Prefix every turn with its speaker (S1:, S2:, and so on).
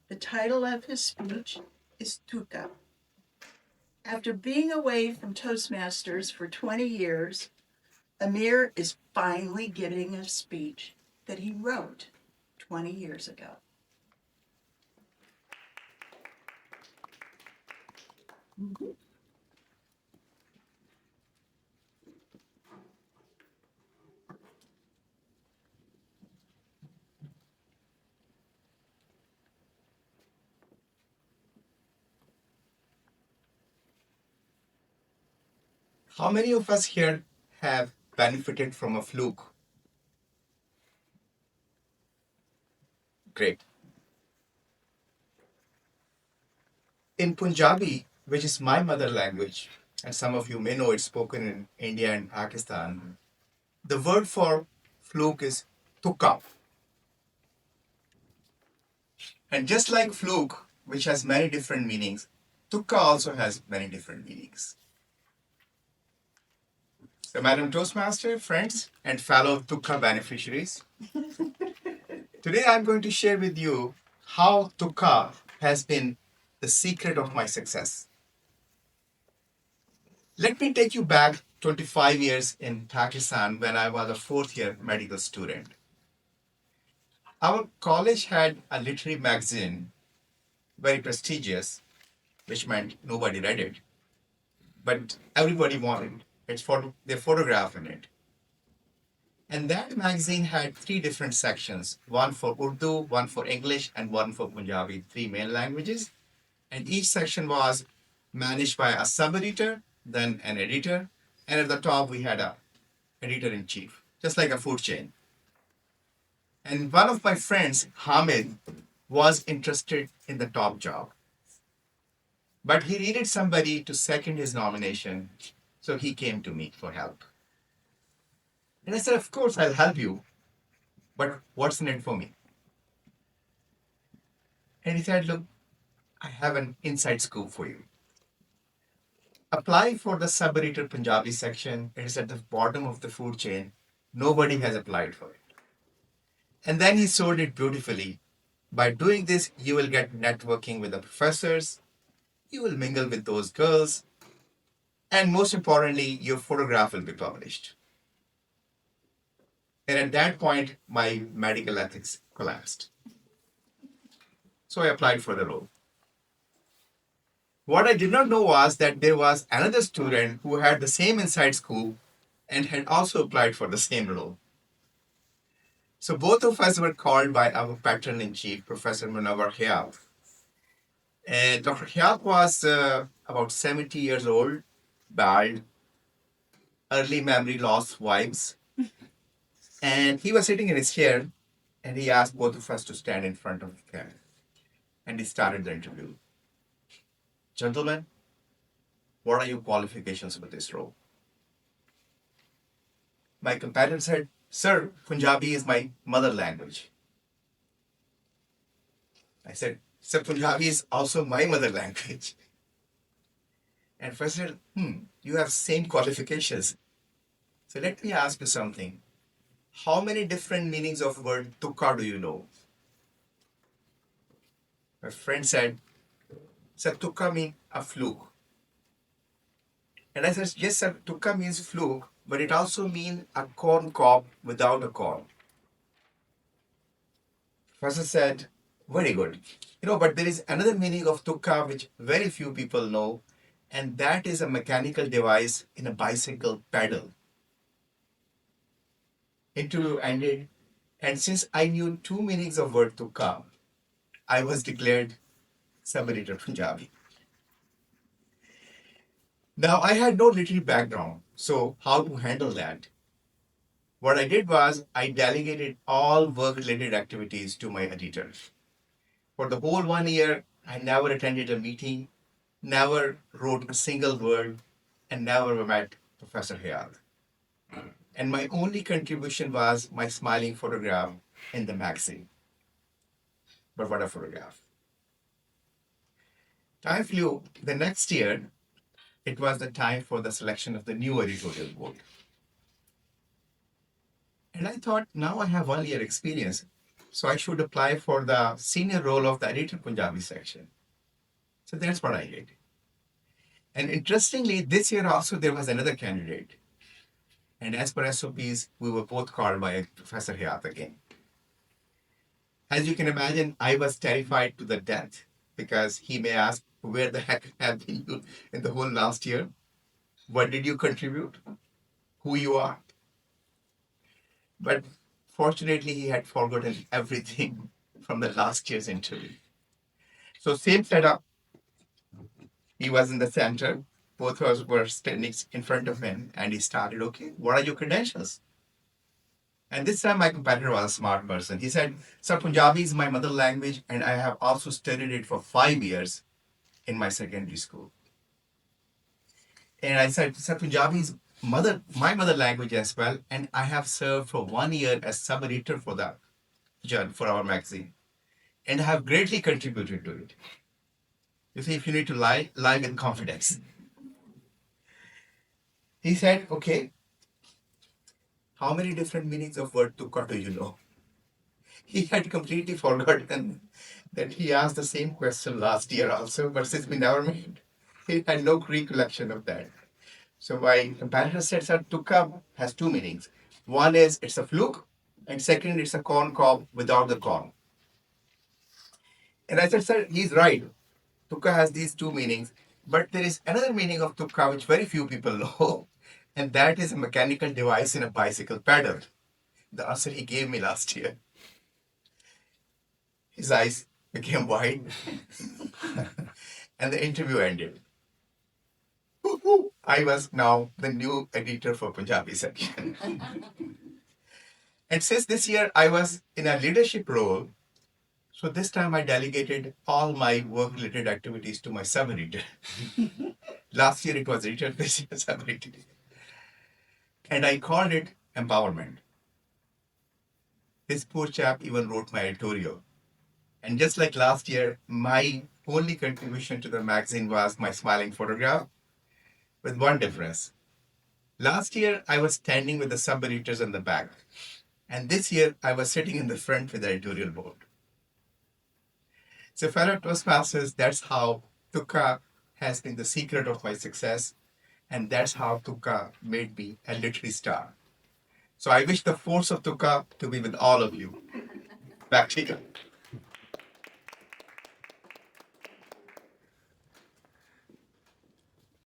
S1: The title of his speech is Tukka. After being away from Toastmasters for 20 years, Amir is finally giving a speech that he wrote 20 years ago.
S2: How many of us here have benefited from a fluke? Great. In Punjabi, which is my mother language, and some of you may know it's spoken in India and Pakistan, the word for fluke is Tukka. And just like fluke, which has many different meanings, Tukka also has many different meanings. So, Madam Toastmaster, friends, and fellow Tukka beneficiaries, today I'm going to share with you how Tukka has been the secret of my success. Let me take you back 25 years in Pakistan when I was a fourth year medical student. Our college had a literary magazine, very prestigious, which meant nobody read it, but everybody wanted its their photograph in it. And that magazine had three different sections, one for Urdu, one for English, and one for Punjabi, three main languages. And each section was managed by a sub-editor, then an editor, and at the top we had a editor-in-chief, just like a food chain. And one of my friends, Hamid, was interested in the top job. But he needed somebody to second his nomination, so he came to me for help. And I said, of course, I'll help you, but what's in it for me? And he said, look, I have an inside scoop for you. Apply for the sub-editor Punjabi section. It is at the bottom of the food chain. Nobody has applied for it. And then he sold it beautifully. By doing this, you will get networking with the professors, you will mingle with those girls, and most importantly, your photograph will be published. And at that point, my medical ethics collapsed. So I applied for the role. What I did not know was that there was another student who had the same inside scoop and had also applied for the same role. So both of us were called by our patron in chief, Professor Munawar Hyab. And Dr. Hyab was about 70 years old, bald, early memory loss vibes. And he was sitting in his chair and he asked both of us to stand in front of him. And he started the interview. Gentlemen, what are your qualifications for this role? My companion said, Sir, Punjabi is my mother language. I said, Sir, Punjabi is also my mother language. And first said, you have same qualifications. So let me ask you something. How many different meanings of word Tukka do you know? My friend said, Sir, Tukka means a fluke. And I said, yes, sir, Tukka means fluke, but it also means a corn cob without a corn. Professor said, very good. But there is another meaning of Tukka which very few people know, and that is a mechanical device in a bicycle pedal. Interview ended, and since I knew two meanings of word Tukka, I was declared sub-editor Punjabi. Now, I had no literary background, so how to handle that? What I did was I delegated all work-related activities to my editor. For the whole 1 year, I never attended a meeting, never wrote a single word, and never met Professor Hayat. And my only contribution was my smiling photograph in the magazine. But what a photograph. Time flew. The next year, it was the time for the selection of the new editorial board. And I thought, now I have 1 year experience. So I should apply for the senior role of the editor Punjabi section. So that's what I did. And interestingly, this year also there was another candidate. And as per SOPs, we were both called by Professor Hayat again. As you can imagine, I was terrified to the death because he may ask, where the heck have been you in the whole last year? What did you contribute? Who you are? But fortunately, he had forgotten everything from the last year's interview. So same setup. He was in the center. Both of us were standing in front of him, and he started, okay, what are your credentials? And this time my competitor was a smart person. He said, Sir, Punjabi is my mother language, and I have also studied it for 5 years in my secondary school. And I said, Sir, Punjabi is my mother language as well, and I have served for 1 year as sub-editor for the for our magazine, and I have greatly contributed to it. You see, if you need to lie, lie with confidence. He said, okay, how many different meanings of word Tukka do you know? He had completely forgotten that he asked the same question last year also, but since we never met, he had no recollection of that. So my competitor said, Sir, Tukka has two meanings. One is it's a fluke, and second, it's a corn cob without the corn. And I said, Sir, he's right. Tukka has these two meanings, but there is another meaning of Tukka which very few people know, and that is a mechanical device in a bicycle pedal. The answer he gave me last year. His eyes became wide, and the interview ended. I was now the new editor for Punjabi section. And since this year I was in a leadership role, so this time I delegated all my work-related activities to my sub-editor. Last year it was editor, this year sub-editor. And I called it empowerment. This poor chap even wrote my editorial. And just like last year, my only contribution to the magazine was my smiling photograph, with one difference. Last year, I was standing with the sub-editors in the back. And this year, I was sitting in the front with the editorial board. So, fellow Toastmasters, that's how Tukka has been the secret of my success. And that's how Tukka made me a literary star. So I wish the force of Tukka to be with all of you. Back to you.